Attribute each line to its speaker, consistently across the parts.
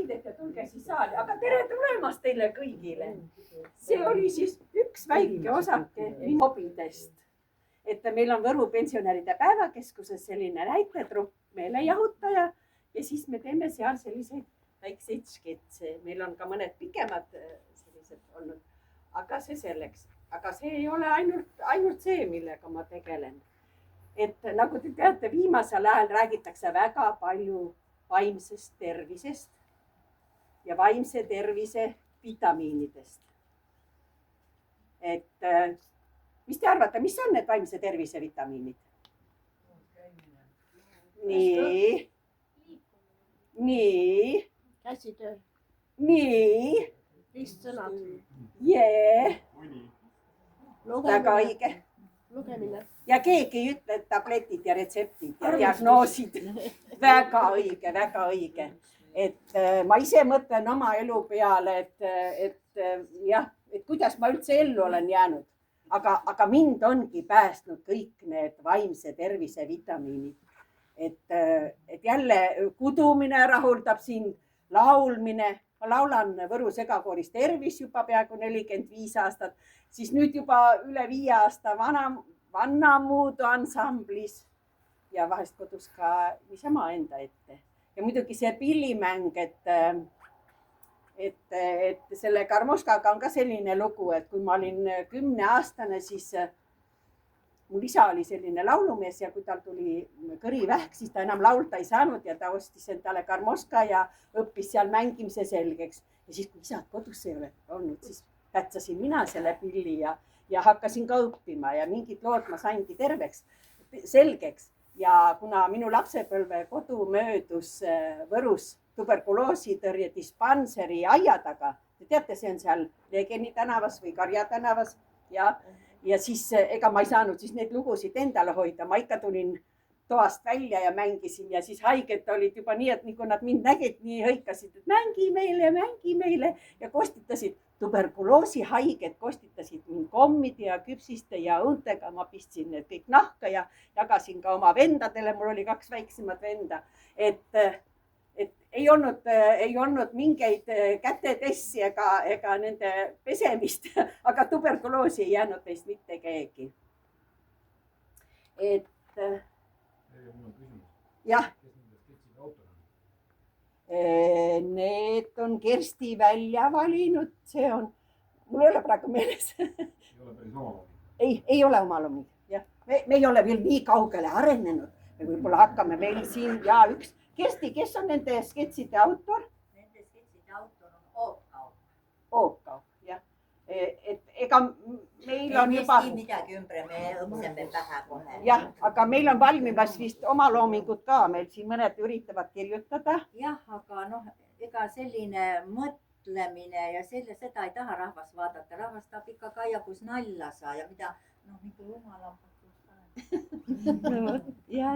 Speaker 1: riided ja tulge siis saali, aga tere tulemast teile kõigile. See oli siis üks väike osake minu hobidest. Et meil on Võru pensionäride päevakeskuses selline näitetrupp meelejahutaja ja siis me teeme seal selliseid väikseid sketse. Meil on ka mõned pikemad sellised olnud, aga see selleks. Aga see ei ole ainult see, millega ma tegelen. Et nagu te teate, viimasel ajal räägitakse väga palju vaimsest tervisest ja vaimse tervise vitamiinidest. Et mis te arvate, mis on need vaimse tervise vitamiinid? Nii.
Speaker 2: Käsitöö.
Speaker 1: Nii.
Speaker 2: Ristsõnad.
Speaker 1: Jee. Väga õige.
Speaker 2: Lugemine.
Speaker 1: Ja keegi ei ütle, et tabletid ja retseptid ja diagnoosid. Väga õige. Et ma ise mõtlen oma elu peale, et kuidas ma üldse ellu olen jäänud. Aga mind ongi päästnud kõik need vaimse tervise vitamiinid. Et jälle kudumine rahuldab sind, laulmine. Ma laulan Võru segakooris Tervis juba peaaegu 45 aastat, siis nüüd juba üle 5 aasta Vannamuudu ansamblis ja vahest kodus ka niisama enda ette. Ja muidugi see pillimäng, et selle Karmoškaga on ka selline lugu, et kui ma olin 10-aastane, siis mul isa oli selline laulumees ja kui tal tuli kõrivähk, siis ta enam laulda ei saanud ja ta ostis endale Karmoška ja õppis seal mängimise selgeks. Ja siis, kui isad kodus ei ole olnud, siis pätsasin mina selle pilli ja hakkasin ka õppima ja mingid lood ma saingi selgeks. Ja kuna minu lapsepõlve kodu möödus Võrus tuberkuloositõrje dispanseri aia taga, te teate, see on seal Legeni tänavas või Karja tänavas ja siis ega ma ei saanud siis neid lugusid endale hoida. Ma ikka tulin toast välja ja mängisin ja siis haiged olid juba nii, et kui nad mind nägid, nii hõikasid, et mängi meile ja kostitasid. Tuberkuloosi haiged kostitasid mind kommide ja küpsiste ja õuntega. Ma pistsin need kõik nahka ja jagasin ka oma vendadele. Mul oli 2 väiksemat venda. Et ei olnud mingeid kätetessi ega nende pesemist, aga tuberkuloosi ei jäänud teist mitte keegi. Et jah. Need on Kersti välja valinud, see on, mul ei ole praegu meeles. Ei ole oma looming. Me ei ole veel nii kaugele arenenud. Me võib-olla hakkame meil siin üks. Kersti, kes on nende sketside autor?
Speaker 3: Nende sketside autor on
Speaker 1: Ookaup, jah. Et ega meil on juba...
Speaker 3: midagi ümber, me õpseme pähe kohe.
Speaker 1: Jah, aga meil on valmimas vist oma loomingut ka. Meil siin mõned üritavad kirjutada.
Speaker 3: Jah, aga ega selline mõtlemine ja seda ei taha rahvas vaadata. Rahvas tahab ikka kaia, kus nalla saa ja mida, mingi lumalampakus.
Speaker 1: Ja.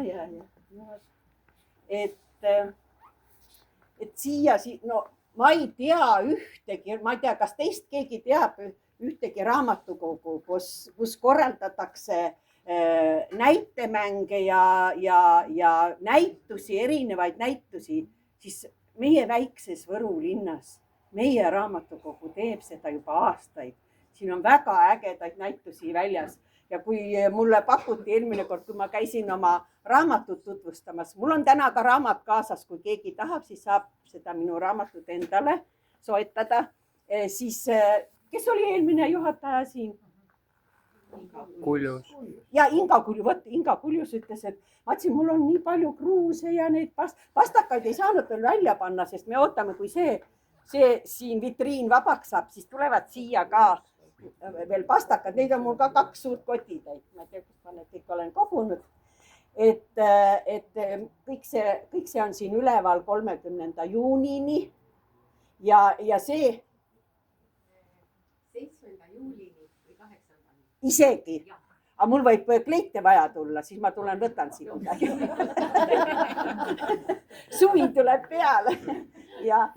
Speaker 1: Et siia, ma ei tea ühtegi, ma ei tea, kas teist keegi teab ühtegi raamatukogu, kus korraldatakse näitemänge ja näitusi, erinevaid näitusi, siis meie väikses Võru linnas, meie raamatukogu teeb seda juba aastaid. Siin on väga ägedaid näitusi väljas. Ja kui mulle pakuti eelmine kord, kui ma käisin oma raamatut tutvustamas, mul on täna ka raamat kaasas, kui keegi tahab, siis saab seda minu raamatut endale soetada. Siis, kes oli eelmine juhataja siin?
Speaker 4: Kuljus.
Speaker 1: Ja Inga Kuljus ütles, et vaatsin, mul on nii palju kruuse ja neid pastakaid ei saanud veel välja panna, sest me ootame, kui see siin vitriin vabaks saab, siis tulevad siia ka veel pastakad, neid on mul ka 2 suurt kotitäit. Ma ei tea, kus ma need kõik olen kogunud. Et kõik see on siin üleval 30. juunini ja see
Speaker 3: 7. juulini või 8.
Speaker 1: isegi. Aga mul võib kleite vaja tulla, siis ma tulen, võtan siin midagi. Suvi tuleb peale. Ja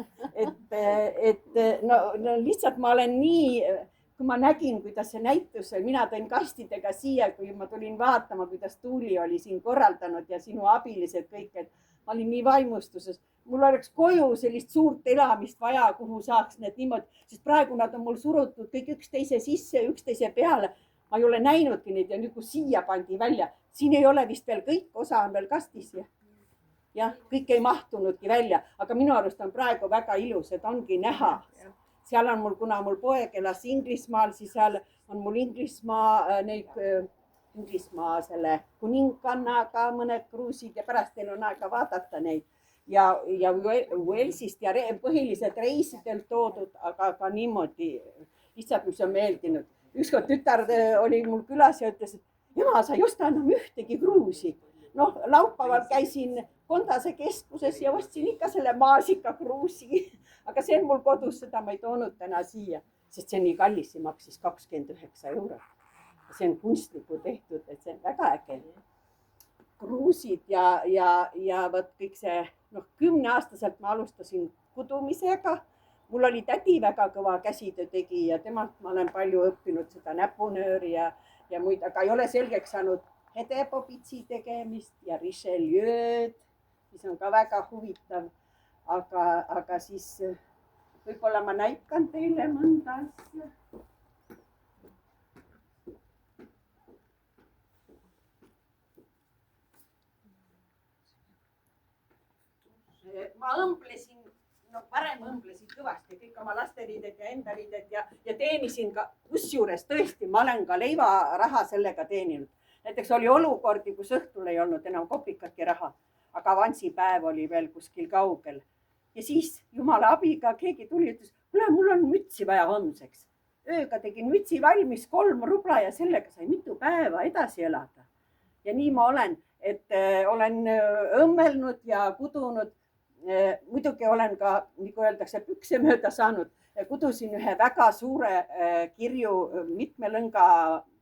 Speaker 1: lihtsalt ma olen nii... Kui ma nägin, kuidas see näitus, mina tõin kastidega siia, kui ma tulin vaatama, kuidas Tuuli oli siin korraldanud ja sinu abilised kõik, et ma olin nii vaimustuses. mul oleks koju sellist suurt elamist vaja, kuhu saaks need niimoodi, sest praegu nad on mul surutud kõik üksteise sisse, üksteise peale. Ma ei ole näinudki neid ja nüüd, kui siia pandi välja, siin ei ole vist veel kõik, osa on veel kastis ja jah, kõik ei mahtunudki välja, aga minu arust on praegu väga ilus, et ongi näha. Seal on mul, kuna mul poeg elas Inglismaal, siis seal on mul Inglismaa selle kuningannaga mõned kruusid ja pärast teil on aega vaadata neid ja Walesist ja põhilised reisidelt toodud, aga ka niimoodi lihtsalt, mis on meeldinud. Ükskord tütar oli mul külas ja ütles, et ema, sa ei osta enam ühtegi kruusi. Noh, laupäeval käisin Kondase keskuses ja ostsin ikka selle maasikakruusi, aga see on mul kodus, seda ma ei toonud täna siia, sest see on nii kallis, see maksis 29 €. See on kunstlikku tehtud, et see on väga äge. Kruusid ja võt kõik see, 10-aastaselt ma alustasin kudumisega. Mul oli tädi väga kõva käsitöö tegi ja temalt ma olen palju õppinud seda näpunööri ja muid, aga ei ole selgeks saanud hedepobitsi tegemist ja Richelieu'd, mis on ka väga huvitav. Aga siis võib-olla ma näitan teile mõnda asja. Ma õmblesin, varem õmblesin kõvasti kõik oma lasteriided ja enda riided ja teenisin ka, kusjuures tõesti, ma olen ka leivaraha sellega teeninud. Näiteks oli olukordi, kus õhtul ei olnud enam kopikatki raha, aga avansipäev oli veel kuskil kaugel. Ja siis jumala abiga keegi tuli ja ütles, kuule, mul on mütsi vaja homseks. Ööga tegin mütsi valmis 3 rubla ja sellega sai mitu päeva edasi elada. Ja nii ma olen, et olen õmmelnud ja kudunud. Muidugi olen ka, nagu öeldakse, pükse mööda saanud. Kudusin ühe väga suure kirju mitme lõnga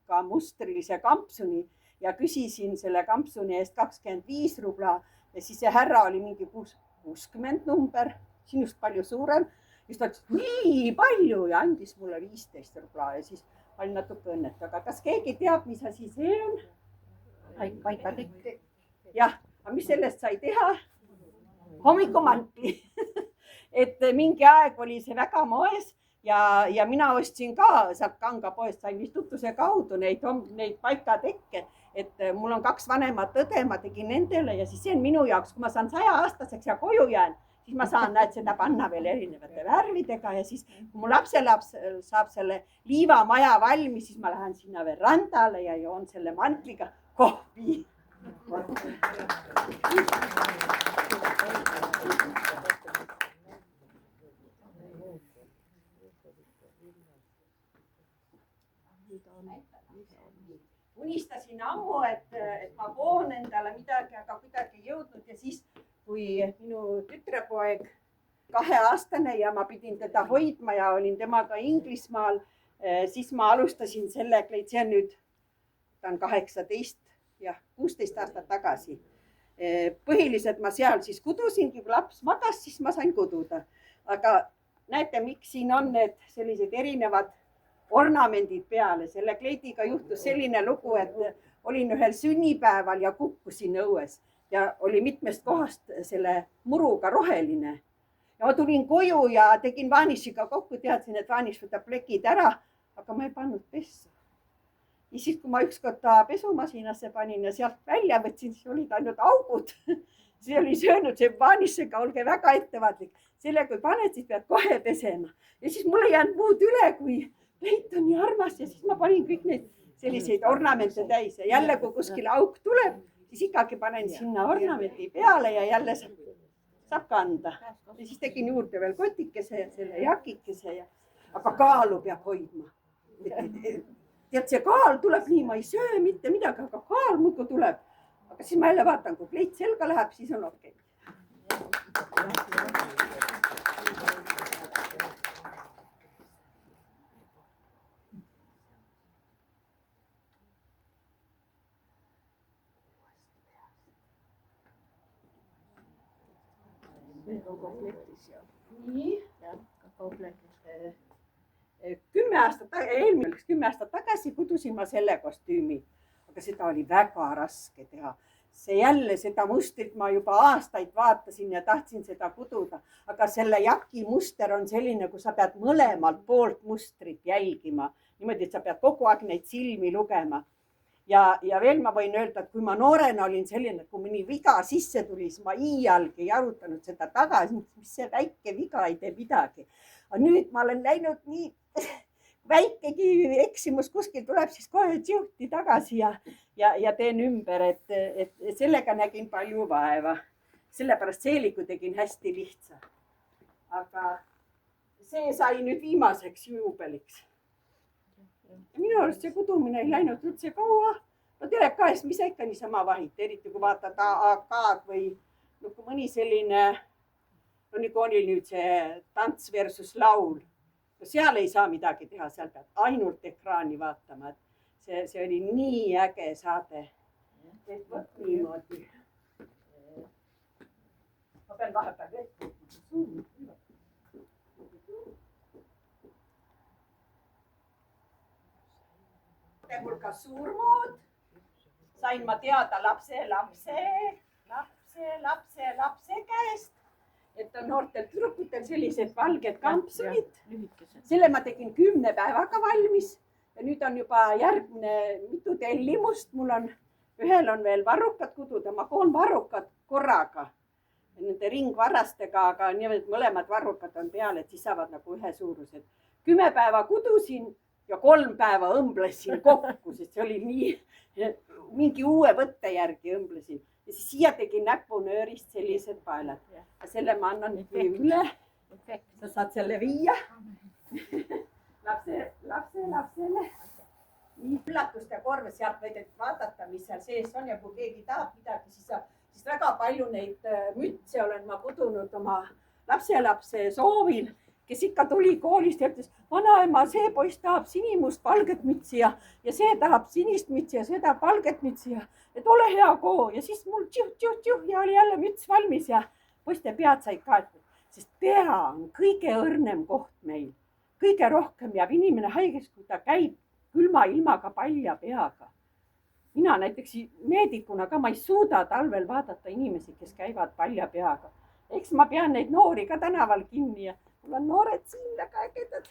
Speaker 1: ka mustrilise kampsuni ja küsisin selle kampsuni eest 25 rubla ja siis see härra oli mingi 60 number, sinust palju suurem. Just ta ütles, nii palju ja andis mulle 15 rubla ja siis olin natuke õnnetu. Aga kas keegi teab, mis asi see on? Paikatikk. Jah, aga mis sellest sai teha? Hommikumantli. Et mingi aeg oli see väga moes ja mina ostsin ka sealt Kangapoest, sain vist tutvuse kaudu neid paikatekke, et mul on 2 vanemat õde, ma tegin nendele ja siis see on minu jaoks, kui ma saan 100-aastaseks ja koju jään, siis ma saan seda panna veel erinevate värvidega ja siis kui mu lapselaps saab selle liivamaja valmis, siis ma lähen sinna veel randale ja joon selle mantliga kohvi. Unistasin ammu, et ma poon endale midagi, aga kuidagi ei jõudnud ja siis, kui minu tütrepoeg 2-aastane ja ma pidin teda hoidma ja olin temaga Inglismaal, siis ma alustasin sellega, et see on nüüd, ta on 18 ja 16 aastat tagasi. Põhiliselt ma seal siis kudusingi, kui laps magas, siis ma sain kududa. Aga näete, miks siin on need sellised erinevad ornamendid peale. Selle kleidiga juhtus selline lugu, et olin ühel sünnipäeval ja kukkusin õues ja oli mitmest kohast selle muruga roheline. Ja ma tulin koju ja tegin vaanišiga kokku, teadsin, et vaaniš võtab plekid ära, aga ma ei pannud pessa. Ja siis, kui ma ükskord ta pesumasinasse panin ja sealt välja võtsin, siis olid ainult augud. See oli söönud see vaanišega, olge väga ettevaatlik. Selle, kui paned, siis pead kohe pesema. Ja siis mul ei jäänud muud üle, kui kleit on nii armas ja siis ma panin kõik neid selliseid ornamente täis ja jälle, kui kuskil auk tuleb, siis ikkagi panen sinna ornamenti peale ja jälle saab kanda. Ja siis tegin juurde veel kotikese ja selle jakikese, aga kaalu peab hoidma. Tead, see kaal tuleb nii, ma ei söö mitte midagi, aga kaal muidu tuleb. Aga siis ma jälle vaatan, kui kleit selga läheb, siis on okei. Nii. 10 aastat tagasi kudusin ma selle kostüümi, aga seda oli väga raske teha, see jälle seda mustrit ma juba aastaid vaatasin ja tahtsin seda kududa, aga selle jaki muster on selline, kus sa pead mõlemalt poolt mustrit jälgima, niimoodi, et sa pead kogu aeg neid silmi lugema. Ja veel ma võin öelda, et kui ma noorena olin selline, et kui mõni viga sisse tuli, siis ma iialgi ei arutanud seda tagasi, mis see väike viga ei tee midagi. Aga nüüd ma olen läinud nii väikegi eksimus kuskil tuleb, siis kohe tšuhti tagasi ja teen ümber, et sellega nägin palju vaeva. Sellepärast seeliku tegin hästi lihtsa. Aga see sai nüüd viimaseks juubeliks. Minu arust see kudumine ei läinud üldse kaua. No telekaes, mis ikka niisama vahiti, eriti kui vaatad AK-d või kui mõni selline, no nagu oli nüüd see tants versus laul. No seal ei saa midagi teha, seal pead ainult ekraani vaatama. See oli nii äge saade. Et võt niimoodi. Ma pean vahepeal vett. Hulka suurmood sain ma teada lapse käest, et on noortel tüdrukutel sellised valged kampsunid. Selle ma tegin 10 päevaga valmis ja nüüd on juba järgmine mitu tellimust. Mul on, ühel on veel varrukad kududa, ma koon varrukad korraga nende ringvarrastega, aga niimoodi, et mõlemad varrukad on peal, et siis saavad nagu ühe suurused. 10 päeva kudusin ja 3 päeva õmblesin kokku, sest see oli nii, mingi uue võtte järgi õmblesin. Ja siis siia tegin näpunöörist sellised paelad. Ja selle ma annan üle. Sa saad selle viia. Lapsele. Üllatuste korv, sealt võid vaadata, mis seal sees on ja kui keegi tahab midagi, siis väga palju neid mütse olen ma kudunud oma lapselapse soovil, kes ikka tuli koolist ja ütles, vanaema, see poiss tahab sinimust valget mütsi ja see tahab sinist mütsi ja see tahab valget mütsi ja et ole hea koo. Ja siis mul tšuh ja oli jälle müts valmis ja poiste pead said kaetud, sest pea on kõige õrnem koht meil. Kõige rohkem jääb inimene haigeks, kui ta käib külma ilmaga palja peaga. Mina näiteks meedikuna ka, ma ei suuda talvel vaadata inimesi, kes käivad palja peaga. Eks ma pean neid noori ka tänaval kinni ja mul on noored siin väga ägedad.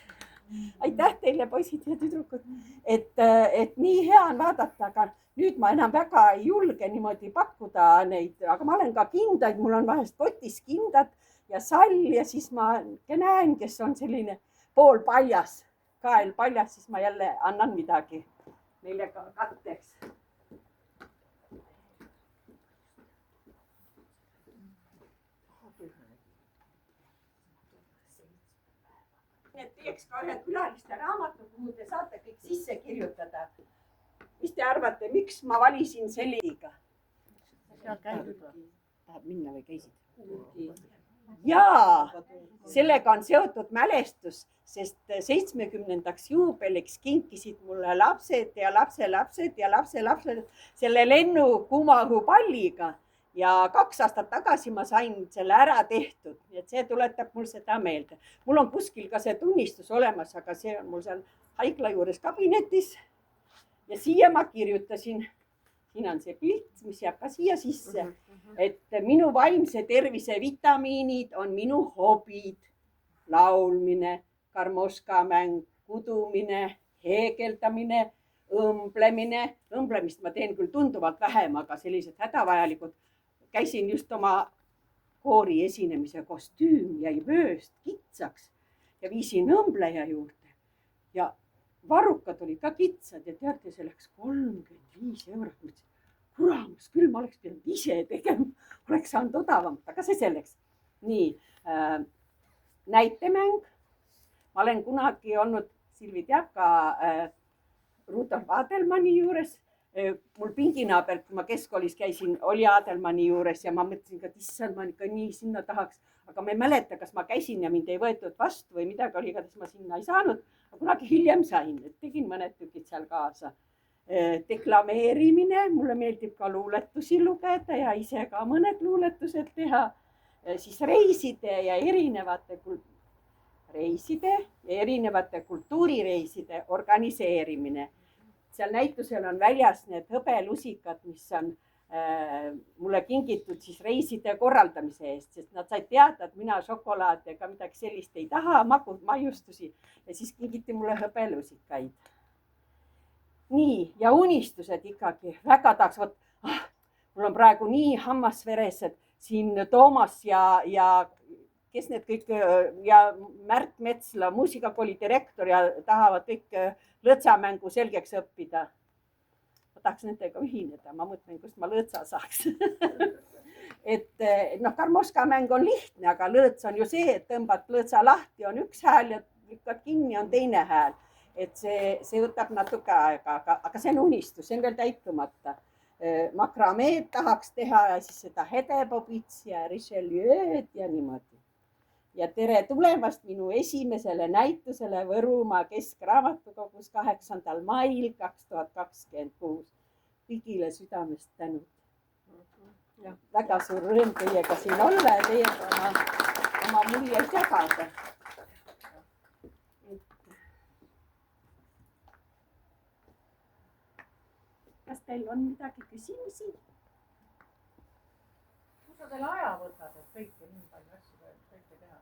Speaker 1: Aitäh teile, poisid ja tüdrukud, et nii hea on vaadata, aga nüüd ma enam väga ei julge niimoodi pakkuda neid, aga ma olen ka kindaid, mul on vahest kotis kindad ja sall ja siis ma näen, kes on selline pool paljas, kael paljas, siis ma jälle annan midagi neile katteks. Et teeks ka ühe külaliste raamatu, kuhu te saate kõik sisse kirjutada. Mis te arvate, miks ma valisin selliga? Tahab minna või käisid? Jaa, sellega on seotud mälestus, sest 70. juubeliks kinkisid mulle lapsed ja lapselapsed ja lapselapsed selle lennu Kumahu palliga. Ja 2 aastat tagasi ma sain selle ära tehtud, nii et see tuletab mul seda meelde. Mul on kuskil ka see tunnistus olemas, aga see on mul seal haigla juures kabinetis. Ja siia ma kirjutasin, siin on see pilt, mis jääb ka siia sisse, et minu vaimse tervise vitamiinid on minu hobid. Laulmine, karmoškamäng, kudumine, heegeldamine, õmblemine. Õmblemist ma teen küll tunduvalt vähem, aga sellised hädavajalikud. Käisin just oma koori esinemise kostüüm jäi vööst kitsaks ja viisin õmbleja juurde. Ja varrukad olid ka kitsad ja teate, see läks 35 €. Kuramus, küll ma oleks pidanud ise tegema, oleks saanud odavamalt, aga see selleks. Nii, näitemäng. Ma olen kunagi olnud, Silvi teab ka Rudolf Adelmanni juures. Mul pinginaaber, kui ma keskkoolis käisin, oli Adelmanni juures ja ma mõtlesin ka, et issand, ma ikka nii sinna tahaks. Aga ma ei mäleta, kas ma käisin ja mind ei võetud vastu või midagi oli, kas ma sinna ei saanud. Aga kunagi hiljem sain, et tegin mõned tükid seal kaasa. Deklameerimine, mulle meeldib ka luuletusi lugeda ja ise ka mõned luuletused teha. Siis reiside ja erinevate kultuurireiside organiseerimine. Seal näitusel on väljas need hõbelusikad, mis on mulle kingitud siis reiside korraldamise eest, sest nad said teada, et mina šokolaadi ega midagi sellist ei taha, maiustusi ja siis kingiti mulle hõbelusikaid. nii, ja unistused ikkagi väga tahaks, vot mul on praegu nii hammasveresed siin Toomas ja kes need kõik ja Märt Metsla, muusikakooli direktor ja tahavad kõik lõõtsamängu selgeks õppida. Ma tahaks nendega ühineda, ma mõtlen, kust ma lõõtsa saaks. et noh, karmoška mäng on lihtne, aga lõõts on ju see, et tõmbad lõõtsa lahti, on üks hääl ja lükkad kinni, on teine hääl. Et see võtab natuke aega, aga see on unistus, see on veel täitumata. Makrameed tahaks teha ja siis seda Hedepobitsi ja Richelieu'd ja niimoodi. Ja tere tulemast minu esimesele näitusele Võrumaa Keskraamatukogus 8. mail 2026. Kõigile südamest tänud. Ja väga suur rõõm teiega siin olla ja teiega oma muljeid jagada. Kas teil on midagi küsimusi?
Speaker 4: Kus sa teile aja võtad, et kõike nii palju asju kõike teha?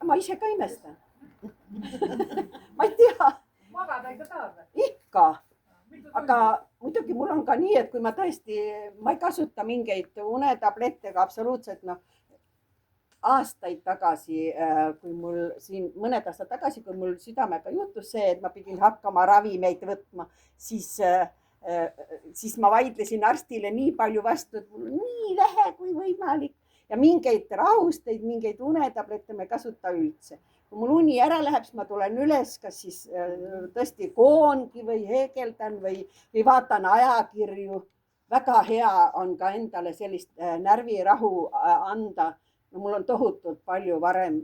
Speaker 1: Ma ise ka imestan. Ma ei tea.
Speaker 4: Magada ikka tahad või?
Speaker 1: Ikka. Aga muidugi mul on ka nii, et kui ma tõesti, ma ei kasuta mingeid unetablette ega absoluutselt, aastaid tagasi, kui mul siin mõned aastad tagasi, kui mul südamega juhtus see, et ma pidin hakkama ravimeid võtma, siis ma vaidlesin arstile nii palju vastu, et mul nii vähe kui võimalik ja mingeid rahusteid, mingeid unetablette me ei kasuta üldse. Kui mul uni ära läheb, siis ma tulen üles, kas siis tõesti koongi või heegeldan või vaatan ajakirju. Väga hea on ka endale sellist närvirahu anda. No, mul on tohutult palju varem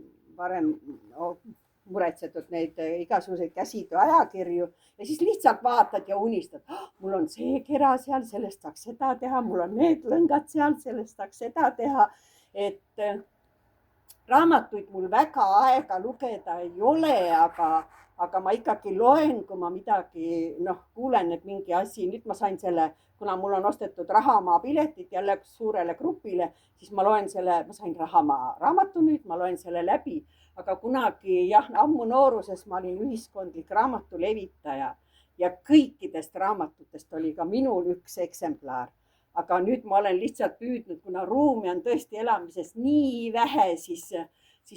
Speaker 1: muretsetud neid igasuguseid käsitöö ajakirju ja siis lihtsalt vaatad ja unistad. Mul on see kera seal, sellest saaks seda teha, mul on need lõngad seal, sellest saaks seda teha. Et raamatuid mul väga aega lugeda ei ole, aga ma ikkagi loen, kui ma midagi, kuulen, et mingi asi, nüüd ma sain selle, kuna mul on ostetud Rahamaa piletit jälle suurele grupile, siis ma loen selle, ma sain Rahamaa raamatu nüüd, ma loen selle läbi, aga kunagi ammu nooruses ma olin ühiskondlik raamatulevitaja ja kõikidest raamatutest oli ka minul üks eksemplar. Aga nüüd ma olen lihtsalt püüdnud, kuna ruumi on tõesti elamises nii vähe, siis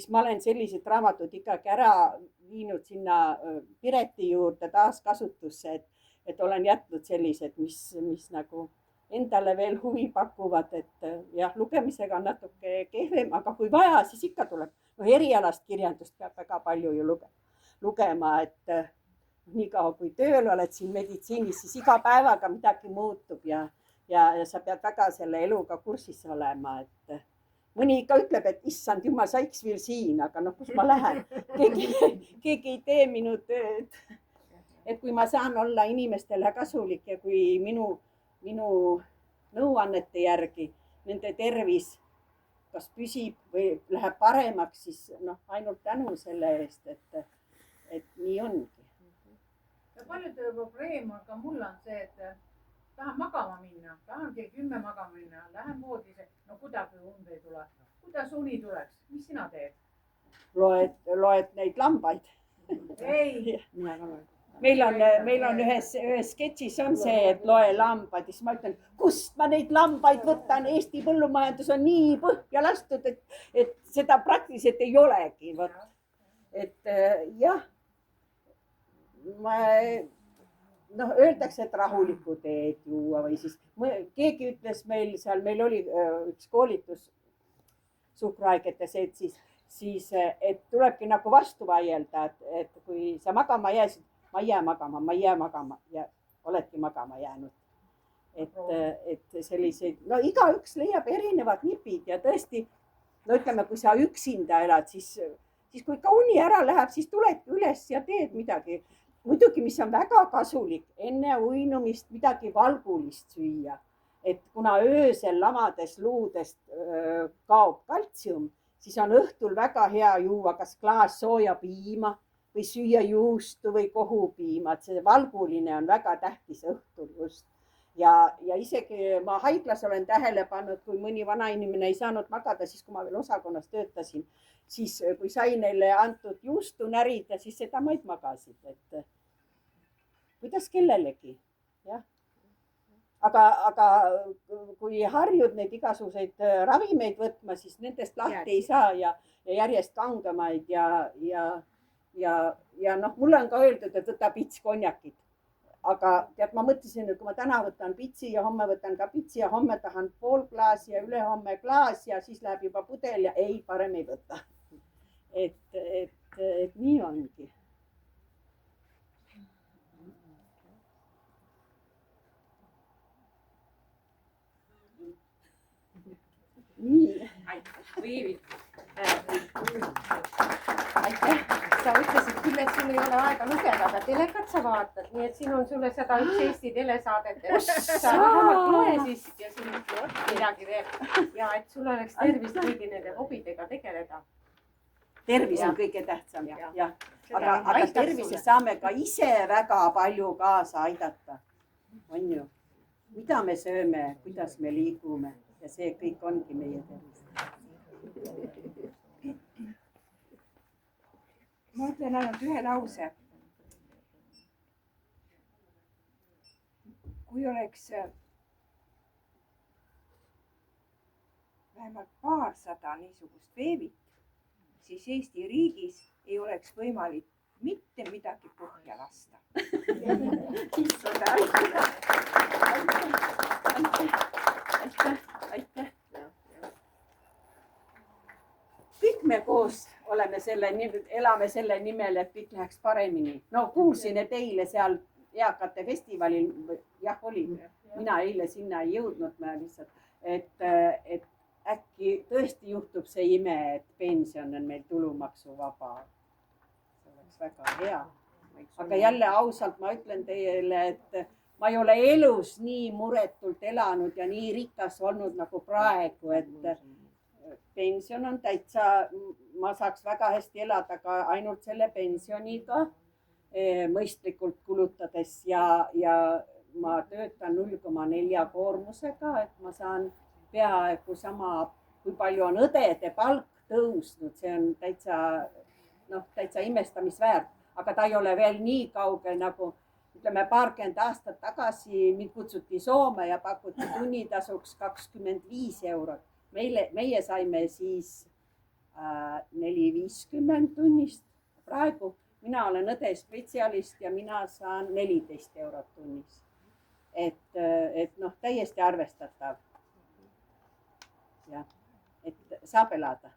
Speaker 1: ma olen sellised raamatud ikkagi ära viinud sinna Pireti juurde taaskasutusse, et olen jätnud sellised, mis nagu endale veel huvi pakuvad, et jah, lugemisega on natuke kehvem, aga kui vaja, siis ikka tuleb. Erialast kirjandust peab väga palju ju lugema, et nii kaua kui tööl oled siin meditsiinis, siis iga päevaga midagi muutub ja sa pead väga selle eluga kursis olema, et mõni ikka ütleb, et issand jumal, saiks veel siin, aga kus ma lähen? Keegi ei tee minu tööd. Et kui ma saan olla inimestele kasulik ja kui minu nõuannete järgi nende tervis kas püsib või läheb paremaks, siis ainult tänu selle eest, et nii ongi.
Speaker 4: Ja paljude probleem on ka mul on see, et tahan magama minna, tahan kell 10 magama minna, lähen voodisse, kuidagi und ei tule. Kuidas uni tuleks? Mis sina teed?
Speaker 1: Loed neid lambaid.
Speaker 4: Ei.
Speaker 1: Meil on ühes sketšis on see, et loe lambaid, siis ma ütlen, kust ma neid lambaid võtan, Eesti põllumajandus on nii põhja lastud, et seda praktiliselt ei olegi. Et jah, öeldakse, et rahulikku teed juua või siis keegi ütles meil seal, meil oli üks koolitus suhkruhaigete seltsis, siis et tulebki nagu vastu vaielda, et kui sa magama jääsid, ma ei jää magama ja oledki magama jäänud. Et selliseid, igaüks leiab erinevad nipid ja tõesti, ütleme, kui sa üksinda elad, siis kui ka uni ära läheb, siis tuledki üles ja teed midagi. Muidugi, mis on väga kasulik, enne uinumist midagi valgulist süüa. Et kuna öösel lamades luudest kaob kaltsium, siis on õhtul väga hea juua kas klaas sooja piima või süüa juustu või kohupiima, et see valguline on väga tähtis õhtul just. ja isegi ma haiglas olen tähele pannud, kui mõni vanainimene ei saanud magada, siis kui ma veel osakonnas töötasin, siis kui sai neile antud juustu närida, siis seda maid magasid, et kuidas kellelegi, jah. aga kui harjud neid igasuguseid ravimeid võtma, siis nendest lahti ei saa ja järjest kangemaid ja noh, mulle on ka öeldud, et võta pits konjakit. Aga tead, ma mõtlesin, et kui ma täna võtan pitsi ja homme võtan ka pitsi ja homme tahan pool klaasi ja ülehomme klaas ja siis läheb juba pudel ja ei, parem ei võta. Et nii ongi. Nii.
Speaker 2: Viivi. Aitäh. Sa ütlesid küll, et sul ei ole aega lugeda, aga telekat sa vaatad, nii et siin on sulle 101 Eesti telesaadet. Sa vähemalt loe siis ja siin midagi veel. Ja et sul oleks tervist kõigi nende hobidega tegeleda.
Speaker 1: Tervis on kõige tähtsam. Ja. Aga tervises saame ka ise väga palju kaasa aidata. On ju? Mida me sööme, kuidas me liigume ja see kõik ongi meie tervis.
Speaker 5: Ma ütlen ainult ühe lause. Kui oleks vähemalt paarsada niisugust veevit, siis Eesti riigis ei oleks võimalik mitte midagi põhja lasta.
Speaker 1: Aitäh. Kõik me koos elame selle nimel, et kõik läheks paremini. No kuulsin, et eile seal eakate festivalil, jah oli, mina eile sinna ei jõudnud, ma lihtsalt, et äkki tõesti juhtub see ime, et pension on meil tulumaksuvaba. See oleks väga hea. Aga jälle ausalt ma ütlen teile, et ma ei ole elus nii muretult elanud ja nii rikas olnud nagu praegu, et pension on täitsa, ma saaks väga hästi elada ka ainult selle pensioniga mõistlikult kulutades ja ma töötan 0,4 koormusega, et ma saan peaaegu sama, kui palju on õdede palk tõusnud, see on täitsa imestamisväärt, aga ta ei ole veel nii kauge nagu ütleme 20 aastat tagasi mind kutsuti Soome ja pakuti tunnitasuks 25 eurot. Meie saime siis 4,50 tunnist. Praegu mina olen õdespetsialist ja mina saan 14 eurot tunnis. Et noh, täiesti arvestatav. Ja, et saab elada.